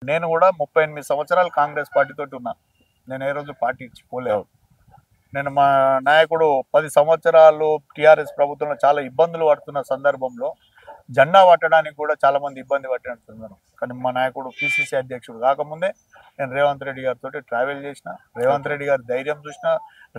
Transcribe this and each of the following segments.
నేను కూడా 38 సంవత్సరాలు కాంగ్రెస్ పార్టీ తోటి ఉన్నా. నేను ఏ రోజు పార్టీ ఇచ్చి పోలేదు. నేను మా నాయకుడు 10 సంవత్సరాలు టీఆర్ఎస్ ప్రభుత్వంలో చాలా ఇబ్బందులు పడుతున్న సందర్భంలో జెండా పట్టడానికి కూడా చాలా మంది ఇబ్బంది పట్టినట్టున్నారు. కానీ మా నాయకుడు పిసిసి అధ్యక్షుడు కాకముందే నేను రేవంత్ రెడ్డి గారితో ట్రావెల్ చేసిన, రేవంత్ రెడ్డి గారి ధైర్యం చూసిన,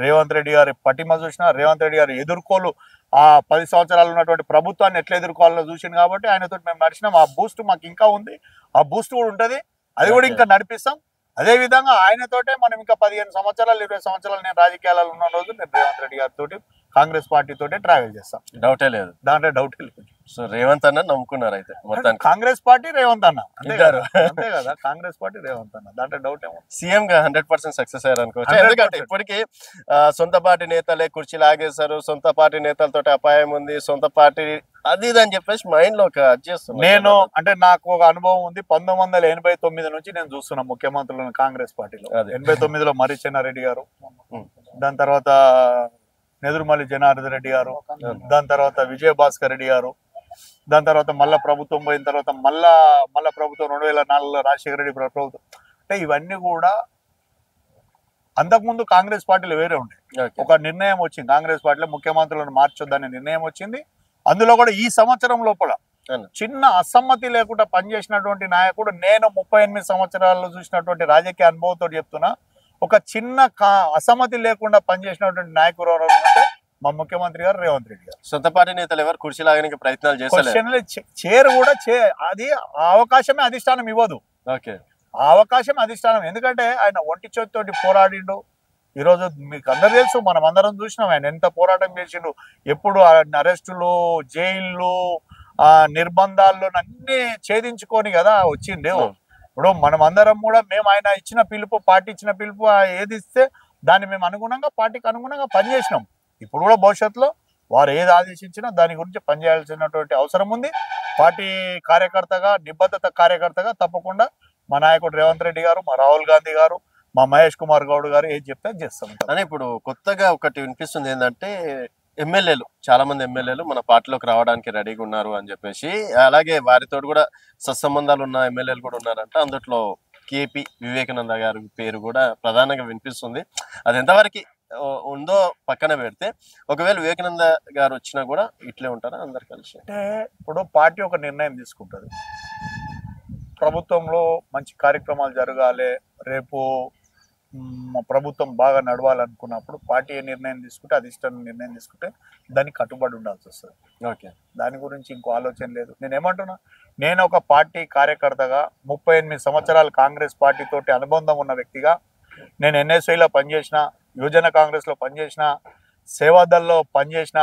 రేవంత్ రెడ్డి గారి పటిమ చూసిన, రేవంత్ రెడ్డి గారి ఎదుర్కోలు ఆ 10 సంవత్సరాలు ఉన్నటువంటి ప్రభుత్వాన్ని ఎట్లా ఎదుర్కోవాలో చూసింది కాబట్టి ఆయనతో మేము నడిచినాం. ఆ బూస్ట్ మాకు ఇంకా ఉంది, ఆ బూస్ట్ కూడా ఉంటుంది, అది కూడా ఇంకా నడిపిస్తాం. అదే విధంగా ఆయనతోటే మనం ఇంకా 15 సంవత్సరాలు 20 సంవత్సరాలు నేను రాజకీయాలలో ఉన్న రోజు నేను రేవంత్ రెడ్డి గారితో కాంగ్రెస్ పార్టీ తోటి ట్రావెల్ చేస్తాం. డౌటే లేదు, దాంట్లో డౌట్ లేదు. సో రేవంత్ అన్న నమ్ముకున్నారు అయితే మొత్తానికి. కాంగ్రెస్ పార్టీ రేవంత్ అన్న అంతే కదా, కాంగ్రెస్ పార్టీ రేవంత్ అన్న, దాంట్లో డౌట్ ఏమో. సీఎం గా 100% సక్సెస్ అయ్యారు అనుకోవచ్చు. ఎందుకంటే ఇప్పటికీ సొంత పార్టీ నేతలే కుర్చీ లాగేశారు, సొంత పార్టీ నేతలతో అపాయం ఉంది, సొంత పార్టీ అది ఇది అని చెప్పేసి మైండ్ లో ఒక చేస్తున్నాను. నేను అంటే నాకు ఒక అనుభవం ఉంది. 1989 నుంచి నేను చూస్తున్నా ముఖ్యమంత్రులను కాంగ్రెస్ పార్టీలో. 89లో మరి చెన్నారెడ్డి గారు, దాని తర్వాత నెదురుమల్లి జనార్దన్ రెడ్డి గారు, దాని తర్వాత విజయభాస్కర్ రెడ్డి గారు, దాని తర్వాత మళ్ళా ప్రభుత్వం పోయిన తర్వాత మళ్ళా ప్రభుత్వం 2004లో రాజశేఖర రెడ్డి ప్రభుత్వం. అంటే ఇవన్నీ కూడా అంతకుముందు కాంగ్రెస్ పార్టీలో వేరే ఉండే ఒక నిర్ణయం వచ్చింది. కాంగ్రెస్ పార్టీలో ముఖ్యమంత్రులను మార్చొద్దనే నిర్ణయం వచ్చింది. అందులో కూడా ఈ సంవత్సరం లోపల చిన్న అసమ్మతి లేకుండా పనిచేసినటువంటి నాయకుడు నేను 38 సంవత్సరాల్లో చూసినటువంటి రాజకీయ అనుభవంతో చెప్తున్నా. ఒక చిన్న అసమ్మతి లేకుండా పనిచేసినటువంటి నాయకుడు అంటే మా ముఖ్యమంత్రి గారు రేవంత్ రెడ్డి గారు. సొంత పార్టీ నేతలు ఎవరు కుర్చీ లాగడానికి ప్రయత్నాలు చేస్తారు. చేరు కూడా అది అవకాశమే అధిష్టానం ఇవ్వదు. ఆ అవకాశం అధిష్టానం, ఎందుకంటే ఆయన ఒంటి చేతితోటి పోరాడిండు. ఈరోజు మీకు అందరు తెలుసు, మనం అందరం చూసినాం ఆయన ఎంత పోరాటం చేసిండు. ఎప్పుడు అరెస్టులు, జైళ్ళు, నిర్బంధాల్లో అన్ని ఛేదించుకొని కదా వచ్చిండే. ఇప్పుడు మనం అందరం కూడా మేము ఆయన ఇచ్చిన పిలుపు, పార్టీ ఇచ్చిన పిలుపు ఏది ఇస్తే దాన్ని మేము అనుగుణంగా పార్టీకి అనుగుణంగా పనిచేసినాం. ఇప్పుడు కూడా భవిష్యత్తులో వారు ఏది ఆదేశించినా దాని గురించి పనిచేయాల్సినటువంటి అవసరం ఉంది. పార్టీ కార్యకర్తగా, నిబద్ధత కార్యకర్తగా తప్పకుండా మా నాయకుడు రేవంత్ రెడ్డి గారు, మా రాహుల్ గాంధీ గారు, మా మహేష్ కుమార్ గౌడ్ గారు ఏది చెప్తే చేస్తాం. అని ఇప్పుడు కొత్తగా ఒకటి వినిపిస్తుంది ఏంటంటే ఎమ్మెల్యేలు, చాలా మంది ఎమ్మెల్యేలు మన పార్టీలోకి రావడానికి రెడీగా ఉన్నారు అని చెప్పేసి, అలాగే వారితో కూడా సత్సంబంధాలు ఉన్న ఎమ్మెల్యేలు కూడా ఉన్నారంట. అందులో కేపీ వివేకానంద గారి పేరు కూడా ప్రధానంగా వినిపిస్తుంది. అది ఎంతవరకు ఉందో పక్కన పెడితే, ఒకవేళ వివేకానంద గారు వచ్చినా కూడా ఇట్లే ఉంటారా అందరు కలిసి? అంటే ఇప్పుడు పార్టీ ఒక నిర్ణయం తీసుకుంటుంది, ప్రభుత్వంలో మంచి కార్యక్రమాలు జరగాలి, రేపు ప్రభుత్వం బాగా నడవాలనుకున్నప్పుడు పార్టీ ఏ నిర్ణయం తీసుకుంటే, అధిష్టానం నిర్ణయం తీసుకుంటే దానికి కట్టుబడి ఉండాల్సి వస్తుంది. దాని గురించి ఇంకో ఆలోచన లేదు. నేనేమంటున్నా, నేను ఒక పార్టీ కార్యకర్తగా 38 సంవత్సరాలు కాంగ్రెస్ పార్టీ తోటి అనుబంధం ఉన్న వ్యక్తిగా నేను ఎన్ఎస్ఐలో పనిచేసిన, యువజన కాంగ్రెస్లో పనిచేసిన, సేవాదల్లో పనిచేసిన,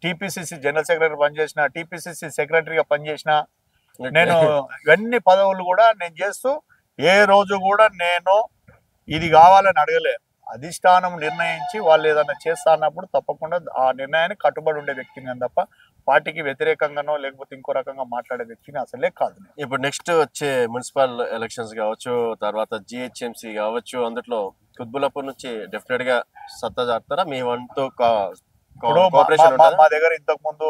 టీపీసీసీ జనరల్ సెక్రటరీ పనిచేసిన, టీపీసీసీ సెక్రటరీగా పనిచేసిన, నేను ఇవన్నీ పదవులు కూడా నేను చేస్తూ ఏ రోజు కూడా నేను ఇది కావాలని అడగలే. అధిష్టానం నిర్ణయించి వాళ్ళు ఏదైనా చేస్తా అన్నప్పుడు తప్పకుండా ఆ నిర్ణయానికి కట్టుబడి ఉండే వ్యక్తిని తప్ప పార్టీకి వ్యతిరేకంగానో లేకపోతే ఇంకో రకంగా మాట్లాడే వ్యక్తిని అసలే కాదు. ఇప్పుడు నెక్స్ట్ వచ్చే మున్సిపల్ ఎలక్షన్స్ కావచ్చు, తర్వాత జిహెచ్ఎంసీ కావచ్చు, అందులో కుత్బుల్లాపూర్ నుంచి డెఫినెట్ గా సత్తా చాటుతారా? మీ వంతు మా దగ్గర ఇంతకు ముందు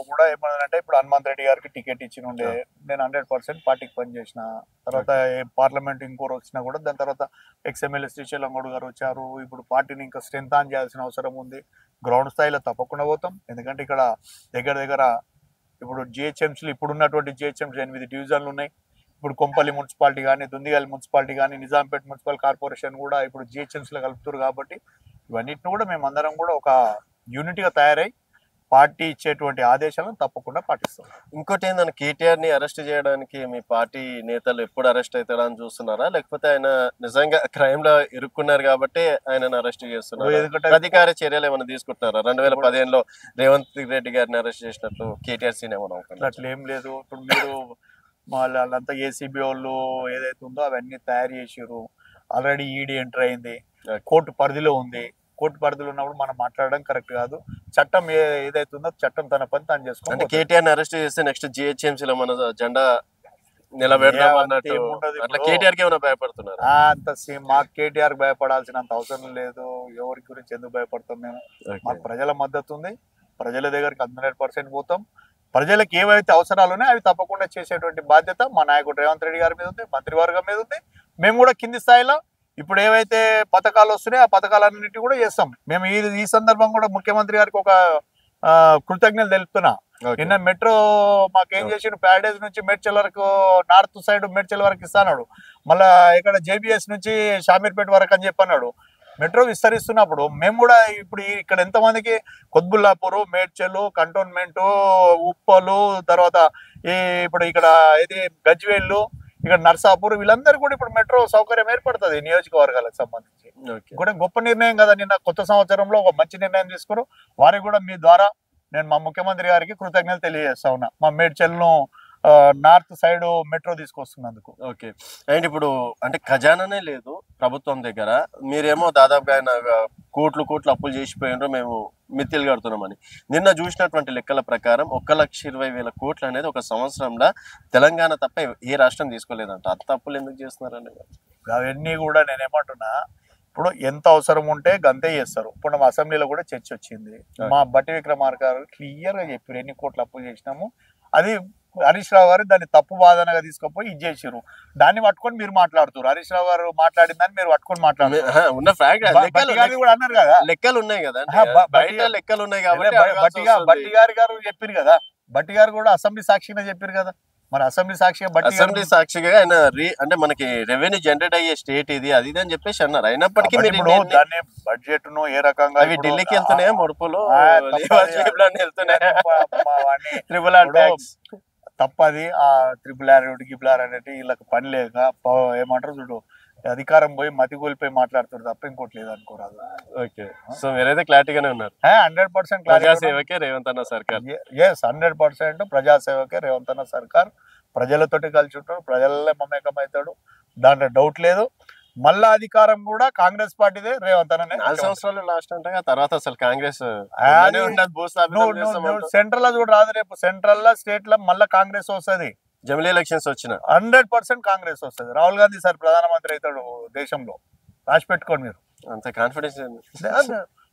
కూడా ఏమన్నారంటే, ఇప్పుడు హనుమంత్ రెడ్డి గారికి టికెట్ ఇచ్చిన ఉండే, నేను 100% పార్టీకి పనిచేసిన. తర్వాత పార్లమెంట్ ఇంకోరు వచ్చినా కూడా దాని తర్వాత ఎక్స్ఎమ్మెల్యే శ్రీశైలం గౌడ్ గారు వచ్చారు. ఇప్పుడు పార్టీని ఇంకా స్ట్రెంత్ ఆన్ చేయాల్సిన అవసరం ఉంది. గ్రౌండ్ స్థాయిలో తప్పకుండా పోతాం. ఎందుకంటే ఇక్కడ దగ్గర ఇప్పుడు జిహెచ్ఎంసీలు, ఇప్పుడు ఉన్నటువంటి జిహెచ్ఎంసీ 8 డివిజన్లు ఉన్నాయి. ఇప్పుడు కొంపల్లి మున్సిపాలిటీ కానీ, దుందిగల్ మున్సిపాలిటీ కానీ, నిజాంపేట మున్సిపల్ కార్పొరేషన్ కూడా ఇప్పుడు జిహెచ్ఎంసీలో కలుపుతారు. కాబట్టి ఇవన్నిటిని కూడా మేము అందరం కూడా ఒక యూనిట్గా తయారై పార్టీ ఇచ్చేటువంటి ఆదేశాలను తప్పకుండా పాటిస్తాం. ఇంకోటి ఏంటంటే, కేటీఆర్ ని అరెస్ట్ చేయడానికి మీ పార్టీ నేతలు ఎప్పుడు అరెస్ట్ అవుతారని చూస్తున్నారా, లేకపోతే ఆయన నిజంగా క్రైమ్ లో ఇరుక్కున్నారు కాబట్టి ఆయనను అరెస్ట్ చేస్తున్నారు? అధికార చర్యలు ఏమైనా తీసుకుంటున్నారా? 2015లో రేవంత్ రెడ్డి గారిని అరెస్ట్ చేసినట్లు కేటీఆర్ సీన్ ఏమైనా? అట్లా ఏం లేదు. ఇప్పుడు మీరు వాళ్ళంతా ఏసీబీ వాళ్ళు ఏదైతే ఉందో అవన్నీ తయారు చేసారు. ఆల్రెడీ ఈడీ ఎంటర్ అయింది, కోర్టు పరిధిలో ఉంది. కోర్టు పరిధిలో ఉన్నప్పుడు మనం మాట్లాడడం కరెక్ట్ కాదు. చట్టం ఏదైతే ఉందో చట్టం తన పని తాను చేసుకోవాలి. అంటే కేటీఆర్ అరెస్ట్ చేస్తే నెక్స్ట్ జిహెచ్ఎంసీలో మన జెండా నిలబెడదాం అన్నట్టు అట్లా కేటీఆర్ కి ఏమైనా భయపడుతున్నారు? అంత మాకు కేటీఆర్ భయపడాల్సినంత అవసరం లేదు. ఎవరి గురించి ఎందుకు భయపడతాం? మేము మాకు ప్రజల మద్దతు ఉంది, ప్రజల దగ్గరికి 100% పోతాం. ప్రజలకు ఏవైతే అవసరాలు ఉన్నాయో అవి తప్పకుండా చేసేటువంటి బాధ్యత మా నాయకుడు రేవంత్ రెడ్డి గారి మీద ఉంది, మంత్రివర్గం మీద ఉంది. మేము కూడా కింది స్థాయిలో ఇప్పుడు ఏవైతే పథకాలు వస్తున్నాయో ఆ పథకాలన్నింటినీ కూడా చేస్తాం. మేము ఈ సందర్భం కూడా ముఖ్యమంత్రి గారికి ఒక కృతజ్ఞతలు తెలుపుతున్నా. నిన్న మెట్రో మాకేం చేసిండు, ప్యారడైజ్ నుంచి మేడ్చల్ వరకు, నార్త్ సైడ్ మేడ్చల్ వరకు ఇస్తాడు. మళ్ళా ఇక్కడ జేబీఎస్ నుంచి షామీర్పేట వరకు అని చెప్పన్నాడు. మెట్రో విస్తరిస్తున్నప్పుడు మేము కూడా ఇప్పుడు ఇక్కడ ఎంతమందికి కొత్బుల్లాపూర్, మేడ్చల్, కంటోన్మెంట్, ఉప్పలు, తర్వాత ఇప్పుడు ఇక్కడ ఇది గజ్వేళ్ళు, ఇక్కడ నర్సాపూర్, వీళ్ళందరూ కూడా ఇప్పుడు మెట్రో సౌకర్యం ఏర్పడుతుంది నియోజకవర్గాలకు సంబంధించి. కూడా గొప్ప నిర్ణయం కదా. నిన్న కొత్త సంవత్సరంలో ఒక మంచి నిర్ణయం తీసుకున్నారు. వారికి కూడా మీ ద్వారా నేను మా ముఖ్యమంత్రి గారికి కృతజ్ఞతలు తెలియజేస్తా ఉన్నా, మా మేడ్చల్ను నార్త్ సైడ్ మెట్రో తీసుకొస్తున్నందుకు. ఓకే. అండ్ ఇప్పుడు అంటే ఖజానానే లేదు ప్రభుత్వం దగ్గర, మీరేమో దాదాపుగా ఆయన కోట్లు అప్పులు చేసిపోయినారు, మేము మిత్తిలు కడుతున్నామని. నిన్న చూసినటువంటి లెక్కల ప్రకారం 1,20,000 కోట్లు అనేది ఒక సంవత్సరంలో తెలంగాణ తప్ప ఏ రాష్ట్రం తీసుకోలేదంట. అంత అప్పులు ఎందుకు చేస్తున్నారండి? అవన్నీ కూడా నేనేమంటున్నా, ఇప్పుడు ఎంత అవసరం ఉంటే గంతే చేస్తారు. ఇప్పుడు మా అసెంబ్లీలో కూడా చర్చ వచ్చింది. మా బట్టి విక్రమార్క గారు క్లియర్ గా చెప్పారు ఎన్ని కోట్లు అప్పులు చేసినాము. అది హరీష్ రావు గారు దాన్ని తప్పు వాదనగా తీసుకుపోయి ఇది చేసారు. దాన్ని పట్టుకొని మీరు మాట్లాడుతారు. హరీష్ రావు గారు మాట్లాడిందని మీరు పట్టుకొని మాట్లాడుతున్నారు. కూడా అన్నారు కదా, లెక్కలు ఉన్నాయి కదా, లెక్కలు ఉన్నాయి కాబట్టి బట్టి గారు చెప్పారు కదా. బట్టి గారు కూడా అసెంబ్లీ సాక్షిగా చెప్పారు కదా. మరి అసెంబ్లీ సాక్షిగా ఆయన అంటే మనకి రెవెన్యూ జనరేట్ అయ్యే స్టేట్ ఇది అది అని చెప్పేసి అన్నారు. అయినప్పటికీ దాన్ని బడ్జెట్ ను ఏ రకంగా అవి ఢిల్లీకి వెళ్తున్నాయా, ముడుపులు తప్పది. ఆ RRR గిబ్లార్ అనేది వీళ్ళకి పని లేక ఏమంటారు చూడు, అధికారం పోయి మతి కోల్పోయి మాట్లాడుతారు తప్ప ఇంకోటి లేదు అనుకోరాదు. ఓకే. సో మీరైతే క్లారిటీగానే ఉన్నారు. 100% ప్రజాసేవకే రేవంత్ అన్న సర్కార్. 100% ప్రజాసేవకే రేవంత్ అన్న సర్కార్. ప్రజలతోటి కలిసి ఉంటాడు, ప్రజలనే మమేకం అవుతాడు, దాంట్లో డౌట్ లేదు. మళ్ళా అధికారం కూడా కాంగ్రెస్ పార్టీదే, రేవంత్ అన్న 4 సంవత్సరాలు లాస్ట్ అంటే తర్వాత అసలు కాంగ్రెస్ సెంట్రల్ లో కూడా రాదు. రేపు సెంట్రల్ లో స్టేట్ లో మళ్ళా కాంగ్రెస్ వస్తుంది. జమిలీ ఎలక్షన్స్ వచ్చిన 100% కాంగ్రెస్ వస్తుంది. రాహుల్ గాంధీ సార్ ప్రధానమంత్రి అవుతాడు దేశంలో, రాసి పెట్టుకోండి మీరు. అంత కాన్ఫిడెన్స్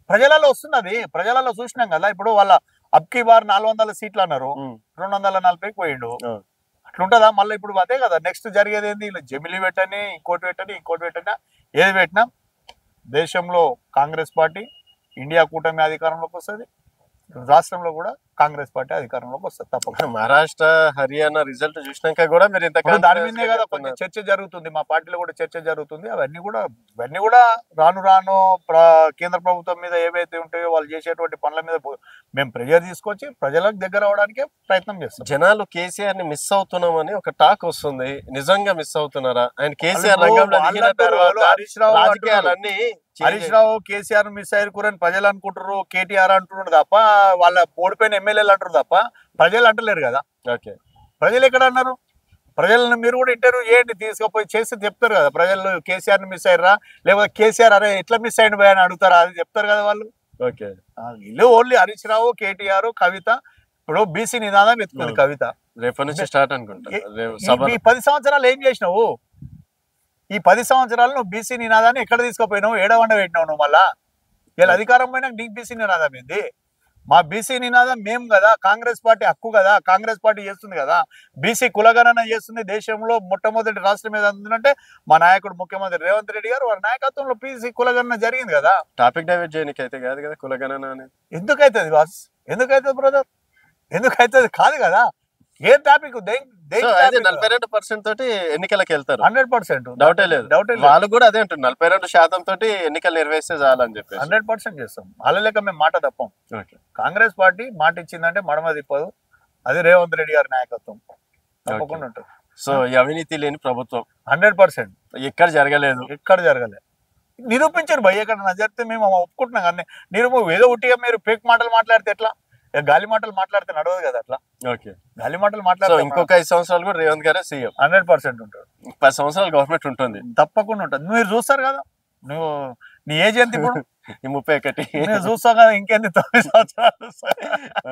ప్రజలలో వస్తుంది. అది ప్రజలలో చూసినాం కదా. ఇప్పుడు వాళ్ళ అబ్కి బార్ 400 సీట్లు అన్నారు, 240కి పోయిండు. అట్లుంటదా? మళ్ళీ ఇప్పుడు అదే కదా నెక్స్ట్ జరిగేది ఏంది? ఇలా జమిలీ పెట్టని, ఇంకోటి పెట్టని ఏది పెట్టినా దేశంలో కాంగ్రెస్ పార్టీ, ఇండియా కూటమి అధికారంలోకి వస్తుంది. రాష్ట్రంలో కూడా కాంగ్రెస్ పార్టీ అధికారంలోకి వస్తుంది తప్పకుండా. మహారాష్ట్ర, హర్యానా రిజల్ట్ చూసినాక కూడా మీరు దాని మీదే కదా కొంచెం చర్చ జరుగుతుంది. మా పార్టీలో కూడా చర్చ జరుగుతుంది. అవన్నీ కూడా రాను కేంద్ర ప్రభుత్వం మీద ఏవైతే ఉంటాయో వాళ్ళు చేసేటువంటి పనుల మీద మేము ప్రెజర్ తీసుకొచ్చి ప్రజలకు దగ్గర అవడానికి ప్రయత్నం చేస్తాం. జనాలు కేసీఆర్ ని మిస్ అవుతున్నామని ఒక టాక్ వస్తుంది. నిజంగా మిస్ అవుతున్నారా? ఆయన కేసీఆర్ హరీష్ రావు కేసీఆర్ మిస్ అయ్యారు ప్రజలు అనుకుంటారు, కేటీఆర్ అంటున్నారు తప్ప వాళ్ళ ఓడిపోయిన ఎమ్మెల్యేలు అంటారు తప్ప ప్రజలు అంటలేరు కదా. ప్రజలు ఎక్కడ అన్నారు? ప్రజలను మీరు కూడా ఇంటర్వ్యూ చేయండి, తీసుకుపోయి చేసి చెప్తారు కదా. ప్రజలు కేసీఆర్ ని మిస్ అయ్యారా, లేకపోతే కేసీఆర్ అరే ఎట్లా మిస్ అయ్యండి భయ అని అడుగుతారా, అది చెప్తారు కదా వాళ్ళు. వీళ్ళు ఓన్లీ హరీష్ రావు, కేటీఆర్, కవిత. ఇప్పుడు బీసీ నినాదం ఎత్తుకుంది కవిత. రేపటి నుంచి స్టార్ట్ అనుకుంటా. 10 సంవత్సరాలు ఏం చేసినావు? ఈ 10 సంవత్సరాలు నువ్వు బీసీ నినాదాన్ని ఎక్కడ తీసుకుపోయినావు? ఏడవండ పెట్టినావు నువ్వు. మళ్ళా ఇలా అధికారం పోయినా నీకు బీసీ నినాదం ఏంది? మా బీసీ నినాదం మేము కదా, కాంగ్రెస్ పార్టీ హక్కు కదా, కాంగ్రెస్ పార్టీ చేస్తుంది కదా. బీసీ కులగణన చేస్తుంది. దేశంలో మొట్టమొదటి రాష్ట్రం ఏదంటే మా నాయకుడు ముఖ్యమంత్రి రేవంత్ రెడ్డి గారు, వారి నాయకత్వంలో బీసీ కులగణన జరిగింది కదా. టాపిక్ డైవర్ట్ చేయడానికి అయితే కాదు కదా కులగణన అనేది. ఎందుకైతుంది బాస్? ఎందుకైతుంది బ్రదర్? ఎందుకైతుంది కాదు కదా. ఏ టాపిక్ 42% తోటి ఎన్నికలకు వెళ్తారు. 100% డౌటే లేదు. వాళ్ళు కూడా అదే అంటారు, 42% తోటి ఎన్నికలు నిర్వహిస్తే చాలని చెప్పి 100% చేస్తాం. వాళ్ళ లెక్క మేము మాట తప్పం. కాంగ్రెస్ పార్టీ మాట ఇచ్చిందంటే మడమ తిప్పదు. అది రేవంత్ రెడ్డి గారి నాయకత్వం తప్పకుండా ఉంటుంది. సో ఈ అవినీతి లేని ప్రభుత్వం 100% ఎక్కడ జరగలేదు. నిరూపించారు భయ్. ఎక్కడ జరిగితే మేము ఒప్పుకుంటున్నాం కానీ ఏదో ఉట్టిగా మీరు ఫేక్ మాటలు మాట్లాడితే ఎట్లా? గాలి మాటలు మాట్లాడితే నడవదు కదా అట్లా. గాలి మాటలు మాట్లాడితే ఇంకొక 5 సంవత్సరాలు కూడా రేవంత్ గారే సీఎం 100% ఉంటాడు. 10 సంవత్సరాలు గవర్నమెంట్ ఉంటుంది, తప్పకుండా ఉంటుంది. మీరు చూస్తారు కదా, నువ్వు నీ ఏజ్ ఎంత ఇప్పుడు? 31. నేను చూస్తావు కదా, ఇంకెంది 9 సంవత్సరాలు.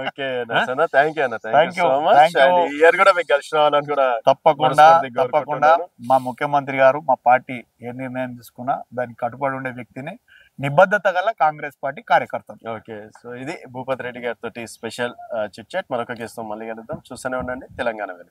ఓకే అన్న, థ్యాంక్ యూ అన్న, థ్యాంక్ యూ సో మచ్. ఈ ఇయర్ కూడా మీకు కలిసి రావాలని కూడా తప్పకుండా మా ముఖ్యమంత్రి గారు, మా పార్టీ ఏ నిర్ణయం తీసుకున్నా దానికి కట్టుబడి ఉండే వ్యక్తిని. నిబద్ధత గల కాంగ్రెస్ పార్టీ కార్యకర్తలు. ఓకే, సో ఇది భూపతి రెడ్డి గారితో స్పెషల్ చిట్ చాట్. మరొక కేసుతో మళ్ళీ కలుద్దాం. చూస్తూనే ఉండండి తెలంగాణ వెలుగు.